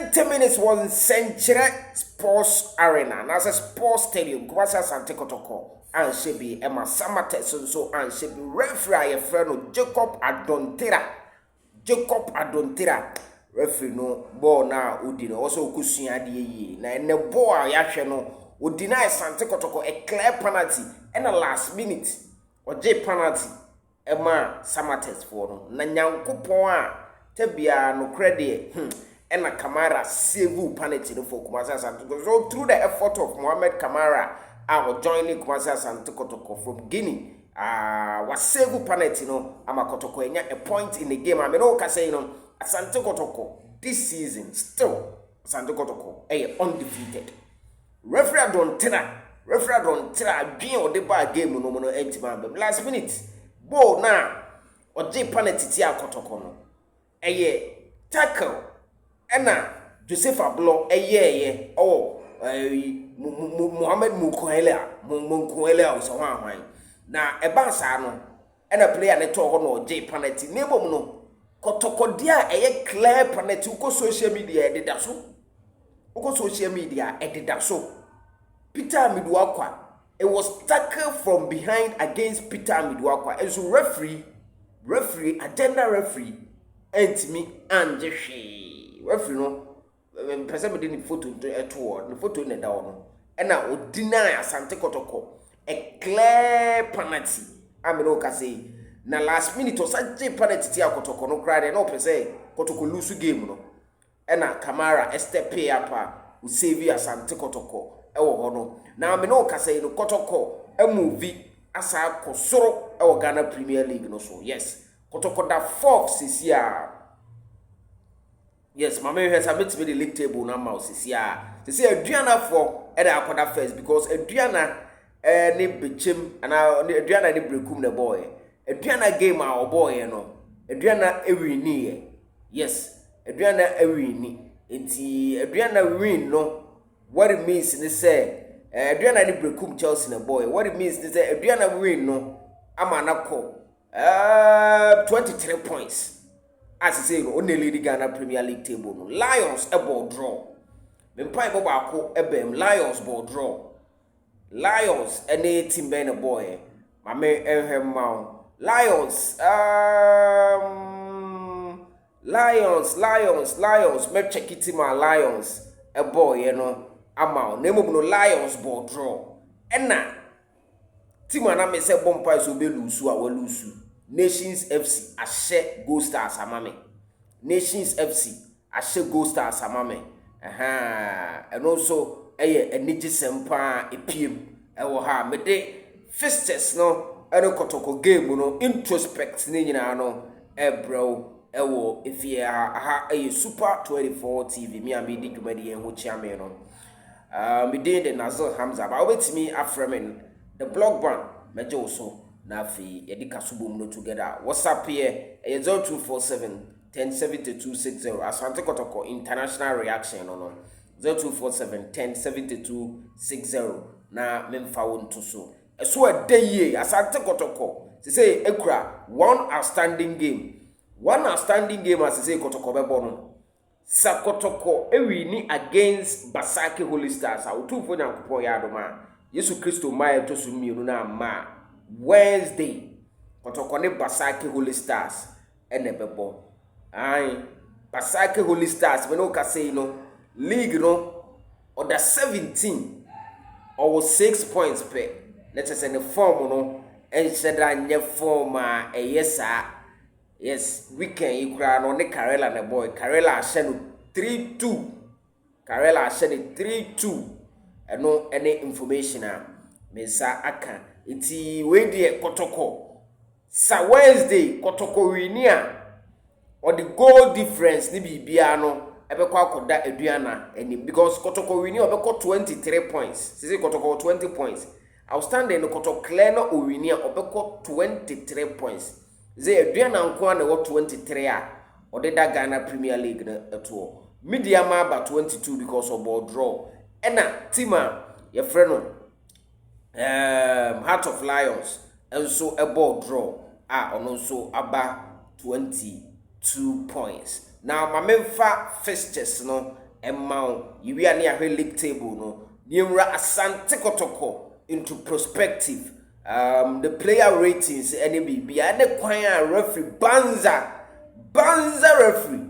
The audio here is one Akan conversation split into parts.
90 minutes was Century Sports Arena. That's a sports stadium. Kumasi Asante Kotoko. And she be Emma Samartex and she be referee a friend Jacob Adontira. Referee no ball na udino also kusuya die na ene ball ya no udina Asante Kotoko a clear penalty and a last minute or J penalty Emma Samartex for no na nyankopon a tebia no credit and a Camara save penalty for Kumasi Asante. So through the effort of Mohamed Camara our joining Kumasi Asante Kotoko from Guinea was save penalty no ama Kotoko enya a point in the game. I mean no ka say no Asante Kotoko this season still Asante Kotoko undefeated. Referee don't tell being or the bar game no no empty man last minute ball na or J penalty tia Kotoko no tackle ena Joseph Ablo Mohamed Mukwele so hwan na eba sa no ena player ne to ho no J penalty nebom no Kotoko dia clear penalty uko social media edida so Peter Midwakwa it was tackled from behind against Peter Midwakwa and so referee agenda referee entimi anjeshi referee no person be the photo the photo in the down and I would deny Asante Kotoko a clear penalty. I mean, okay, say na last minute or such penalty tia Kotoko no cry no per se Kotoko lose game no and Camara step up who save Asante Kotoko no now I mean, okay, say no Kotoko a movie asa kosoro Ghana Premier League no so yes Kotoko da fourth this year. Yes, my man has submitted me the league table now mouse is here. They say Adriana for Akoda first because Adriana ni bichim and Adriana ni brekum the boy. Adriana game our boy, you know. Adriana ewini. Yes, Adriana ewini. Inti Adriana win no. What it means they say Adriana ni brekum Chelsea the boy. What it means they say Adriana win no. Amanako 23 points. As I say, only lead the Ghana Premier League table. No. Lions a ball draw. Mempai Bobako ebem Lions ball draw. Lions any team ben a boy. My man Lions Lions. Me check it my Lions a boy, you know. Amount. Name no Lions ball draw. Enna team ana me say bompai so be lose a we lose. Nations FC ashe Gold Stars amame. Nations FC ashe Gold Stars amame. And also eniji sempa epiem ewo ha me de fixtures no eno Kotoko game no introspect ni nyina no bro ewo efie ha Super 24 TV me am di dwumadi en ho chiame no. Me dey the Nazil Hamza ba obetimi afremen the blog ban meje so na fi yedika subum no together. WhatsApp here 0247 107260 Asante Kotoko international reaction no 0247 107260 na memfa wonto so so a day Asante Kotoko say ekura one outstanding game as say Kotoko bebo no sa Kotoko ewini against Basake Holy Stars awutufo nyankopon ya adoma Yesu Kristo mai to so mienu na ma Wednesday Kotoko ne Basake Holy Stars ene bebo Basake Holy Stars we no ka say no league no or the 17 or 6 points per let us say the form no and said that form yes weekend you cry no ne Karela na boy Karela ashenu 3-2 Karela ashenu 3-2 and no any information mesa aka iti we dey Kotoko sa Wednesday Kotoko winia or the goal difference ni bibia no ebekwa akoda aduana enim because Kotoko winia obekọ 23 points say Kotoko 20 points outstanding Kotoko clear no winia obekọ 23 points say aduana nko na 23 a odeda Ghana Premier League na eto media ma ba 22 because of ball draw ena tima your friend Heart of Lions and so a ball draw ono so aba 22 points. Now my memfa fixtures no Emma, you are near her league table, no. Niemra Asante Kotoko into perspective. The player ratings, NB, behind the choir referee, Banza referee.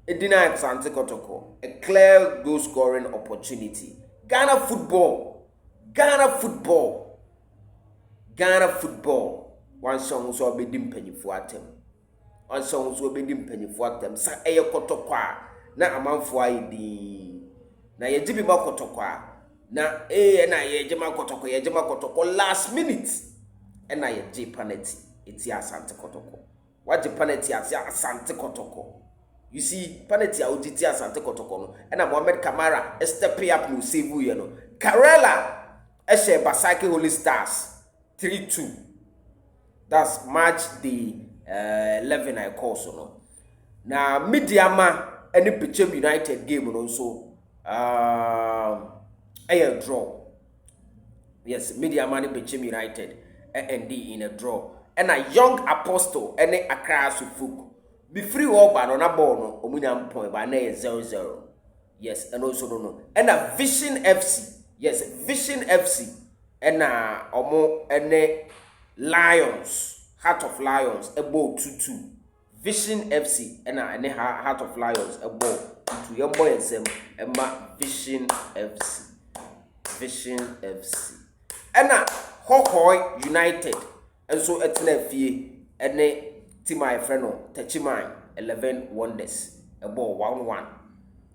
It denied Asante Kotoko a clear goal scoring opportunity. Ghana football. One song was all be penny for atem. One song was all be penny for atem. Sa eye Kotoko na amanfo ayedi. Na ye jibi ma Kotoko na na ye jema Kotoko last minute. Na ye ji penalty eti Asante Kotoko. What the penalty Asante Kotoko? You see, penalty a ojiti Asante Kotoko no. Na Mohamed Camara step up no save you no. Karela share Basaki Holy Stars 3-2. That's March the 11 I call so no. Na Midiama any Bechem United game no so a draw. Yes, Midiama any Bechem United and in a draw. And a young apostle any Accra Sufuk. Be free all but on a ball no omunyam point by 0-0. Yes, and also no. And a Vision FC. Yes, Vision FC. And omo ene Lions, Heart of Lions, a ball 2-2. Vision FC and ene Heart of Lions, a ball 2-2. Your boy and Sam, Vision FC. And Hohoy United. And so it's left here and Tima Freno, Tachimai 11 Wonders, a ball 1-1.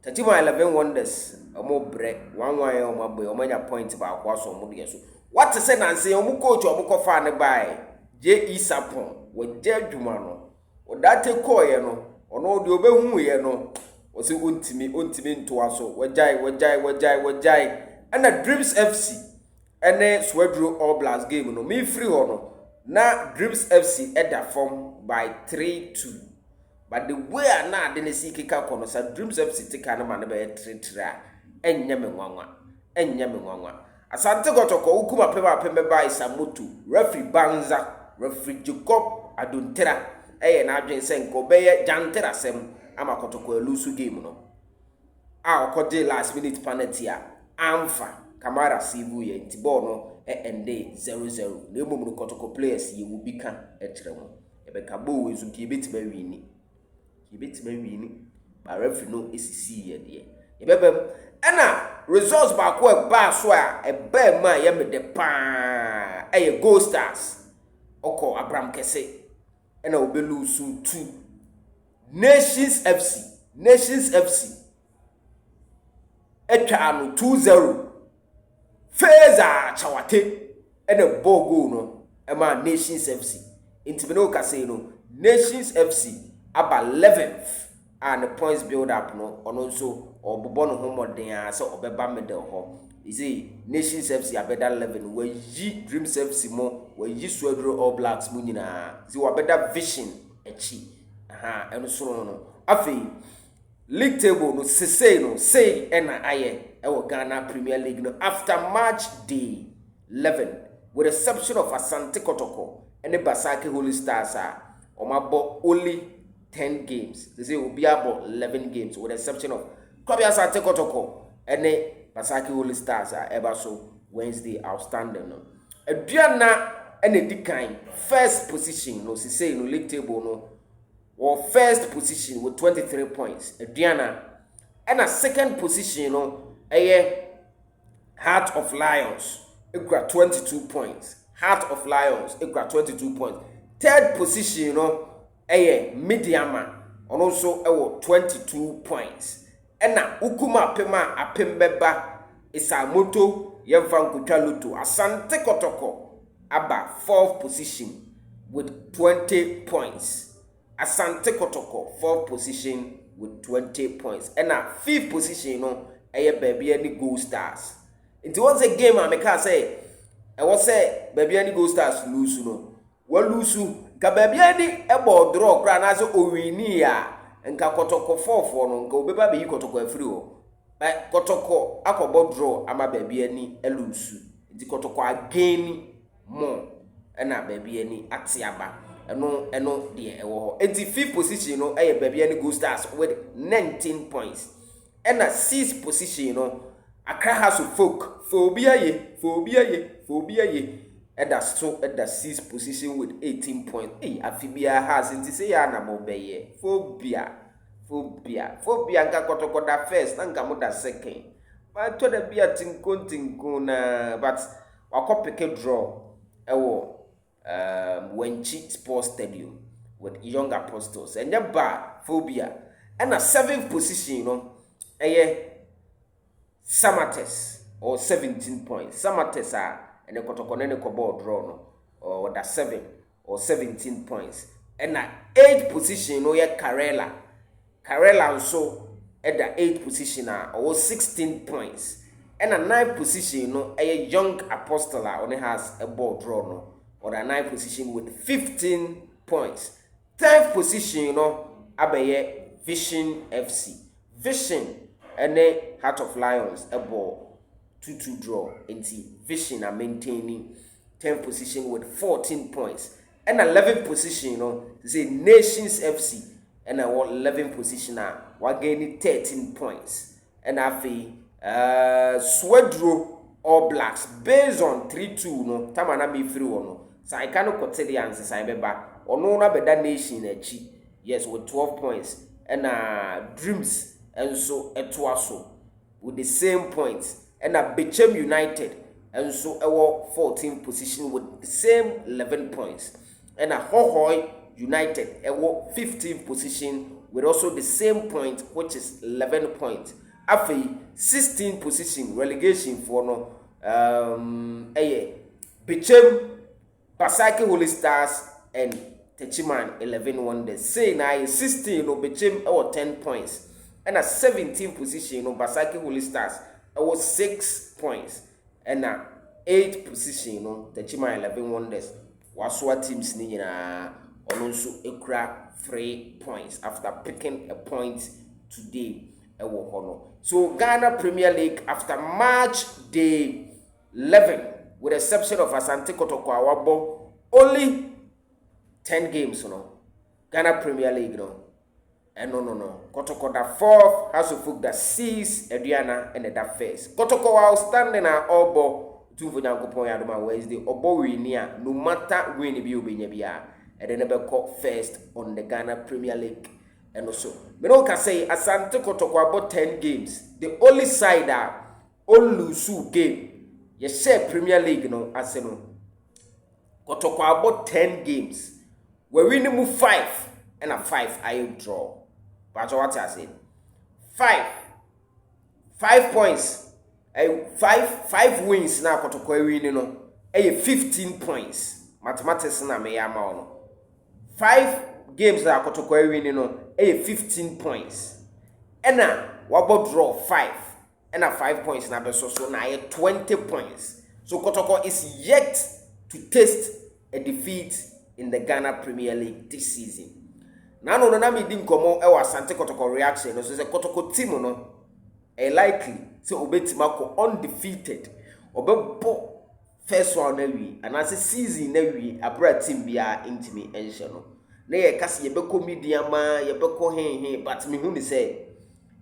Tachima 11 Wonders, a more break, 1-1 on my boy, or many points about what's on Mudiasu. What to say and say, Omuko to Omuko fan by J.E. Sapon, with J. Jumano, or that take coyano, or no, the Obehuno, was it ultimate to us, Wajai, and a Dreams FC, and then Swedru All Blast game, no me free or no. Now Dreams FC at that form by 3-2. But the way I now didn't see Kika Konos, Dreams FC take a man by 3-3. And Yamingwanga. Asante Kotoko, Ukuma Pemba by Samutu, referee Banza, referee Jacob Aduntera, and I've been saying Kobe Jantera Sem, Amakotoko, Lusu game. No, our Kote last minute penalty, Amfa, Camara Sibuye, Tibono. And day 0-0. No more Kotoko players you will become a tremor. A Becabo is to keep it very but referee no ECC yet. Anna results back work bar swear a bear man yam the pan a Gold Stars. Oko Abraham Kese and I will be lose 2. Nations FC. Etano 2-0. Feza Chawate and a Bogo no, a man Nations FC. Intimino Casino, Nations FC about 11th and the points build up no, and also or Bobono Homo Dea, so Obeba Medel Ho. You see, Nations FC are better 11, where ye Dreams FC more, where ye Swedro All Blacks Munina, you are better Vision, a chi, and so on. Afi, league table no say and I. Our Ghana Premier League no, after March day 11, with the exception of Asante Kotoko and the Basaki Holy Stars are only 10 games. They say it will be about 11 games, with the exception of Kobe Asante Kotoko and the Basaki Holy Stars are ever so Wednesday outstanding. No, Adriana and the decline first position no, say no league table no, or first position with 23 points. Adriana and a second position no. Heart of Lions, it got 22 points. Heart of Lions, it got 22 points. Third position, Midiama, and also 22 points. And now Ukuma Pema Apembeba is a moto Yevan Kutalutu Asante Kotoko Aba 4th position with 20 points. Asante Kotoko 4th position with 20 points. And now 5th position, baby any Gold Stars. It was a game I can say. I was say baby any Gold Stars lose no. Well lose ka baby any ebo draw kra na so owini ya nka Kotoko 4 no nka obeba be Kotoko afiri o. But Kotoko akobo draw ama baby any lose. It Kotoko again more na baby any atiaba. Eno de ewo. It the 5th position no baby any Gold Stars with 19 points. And a 6th position, you know, Accra has a folk, phobia ye. And that's so at the 6th position with 18 points. Hey, Afibia has in say Anamo Beye. Phobia. Nka Kotoko da first, Nanka Moda second. But to the beer tinko na but wako pick a draw. Wenchi Sports Stadium with Young Apostles. And your bar, phobia. And a 7th position, you know, Samartex or 17 points. Samartex and the Kotokonene Kobo draw no or that 7 or 17 points. And at 8th position, you know, Karela also at the 8th position or 16 points. And at 9th position, you know, a Young Apostle only has a ball draw no or the 9th position with 15 points. 10th position, you know, Abaye Vision FC. Vision and then Heart of Lions a ball 2-2 draw into Vision are maintaining 10th position with 14 points. And 11th position, you know, say Nations FC and 11th position we're gaining 13 points. And I feel Swedro All Blacks based on 3-2 no tamana be free no. So I cannot consider the answers I remember or no na better nation yes with 12 points and Dreams and so Etwaso with the same points and Bechem United and so our 14th position with the same 11 points and Hohoi United our 15th position with also the same point which is 11 points. After 16th position relegation for no Bechem Pasaki Holy Stars and Techiman 11 Wonders. Say now 16 no Bechem or 10 points. And a 17th position no Basaki Holy Stars or 6 points. And a 8th position no Techiman 11 Wonders. Waswa teams ni na also ekra 3 points after picking a point today. So Ghana Premier League after March day 11 with the exception of Asante Kotoko Awabo, only 10 games, Ghana Premier League, and no. Kotoko the 4th, House of Folk the 6th, Adriana, and the 1st. Kotoko outstanding at Obo, 2 for Yankopon Yadoma Wednesday, Obo Winia, no matter when it be Obinia, and then never caught first on the Ghana Premier League. And also, we can say Asante Kotoko about 10 games. The only side that all lose game. You say Premier League, Arsenal. Kotoko about 10 games. We win move 5 and a 5 I draw. But what I said, 5 points. 5 wins now. Kotoko win, 15 points. Mathematics na me yama 5 games that Kotoko win, 15 points. And now we draw 5. And 5 points now, so now 20 points. So Kotoko is yet to taste a defeat in the Ghana Premier League this season. Now no me dim komo e wa Asante Kotoko reaction. So say Kotoko team no likely say obetima ko undefeated. Obebo first one na wi and as season na wi abra team bia intimi enhye no. Na ye kase ye beko mediama ye beko hen but me hu ni say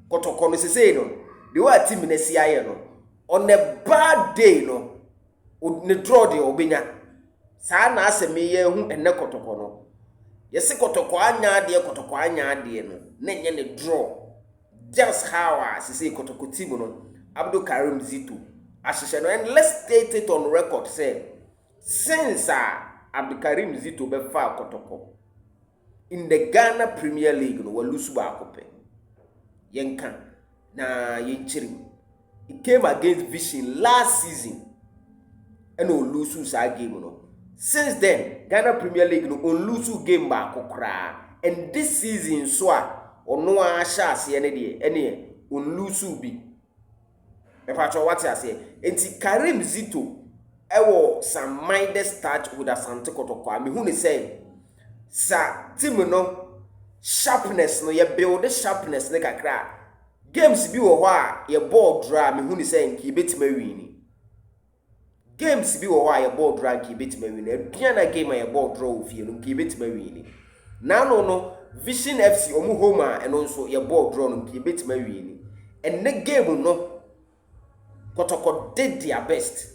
Kotoko no say no the way team na si aye no on a bad day no ne draw the obenya sa na aseme ye hu enne Kotoko no ye se Kotoko anya ade no na nye ne draw just how I say Kotoko team no Abdul Karim Zito asheshe no. And let's state it on record say since Abdul Karim Zito be fa Kotoko in the Ghana Premier League no walusu ba akope yenka na yenchirim. It came against Vision last season and on lose sa game no. Since then Ghana Premier League no on lose game ba kokra and this season so ono a sha ase ene de ene on lose bi me pacho what I say enti Karim Zito ewo some minded start with Asante Kotoko me hu ni say sa team no sharpness no ye build the sharpness ne kakra games bi wo ho a ye ball draw me hu ni say nki betima wini games bi wo ho a ye ball draw nki betima wini aduana game a ye ball draw ofie no nki betima wini na no Vision FC omu home a eno nso ye ball draw no nki betima wini and the game no Kotoko did their best.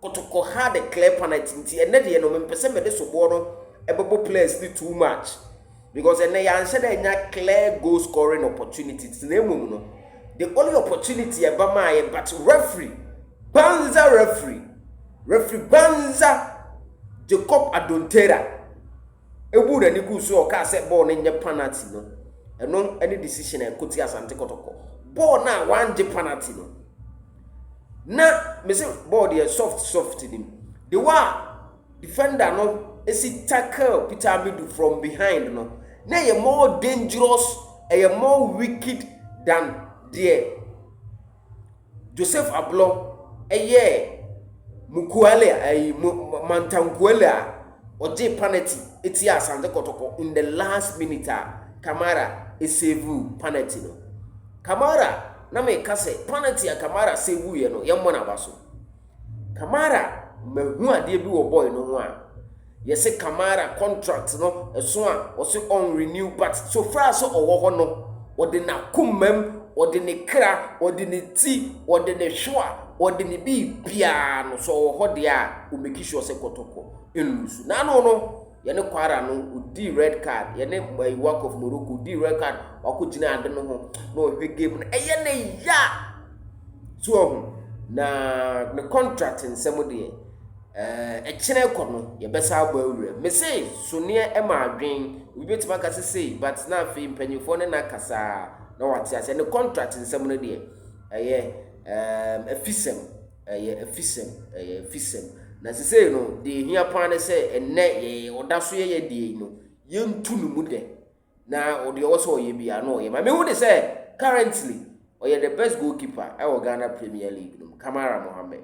Kotoko had a clear penalty and then no me pese me de so no ebebo players need too much because and they answer that clear goal scoring opportunities no the only opportunity eba ma but referee Banza Jacob Adontera ebu na niku so o ka say ball na penalty no eno any decision e koti Asante Kotoko ball na one je penalty no na me say ball dey soft nim the one defender no esi tackle Peter Amidu from behind no na ye more dangerous e more wicked than the Joseph Ablo Mukuale Mantankuela or J penalty eti Asante Kotoko in the last minute Camara save penalty no Camara na me kase penalty Camara save ye no yemmo na baso Camara mahu ade bi wo boy no ho a ye se Camara contract no eso a o se on renew but so far so owo ho no ode na kumam ode ne kra ode ne ti ode ne hwa ode ne bi bia no so ho de a o make sure se Kotoko elusu na no ye ne kwara no odi red card ye ne work of Morocco odi red card wakogina ade no ho na o hwe game no eye ne ya so na the contract nsem de e kine ko no ye besa agba awure me say so ne e ma adwen we betima ka say but na fe mpanyifo ne na kasa na wate ase ne contract nsem no de efisem na say no de hia pan ne say enne ye odaso ye de no ye ntu no mu de na ode wo so ye bia no ye ma me hu de say currently oye the best goalkeeper e Ghana Premier League no Camara Mohammed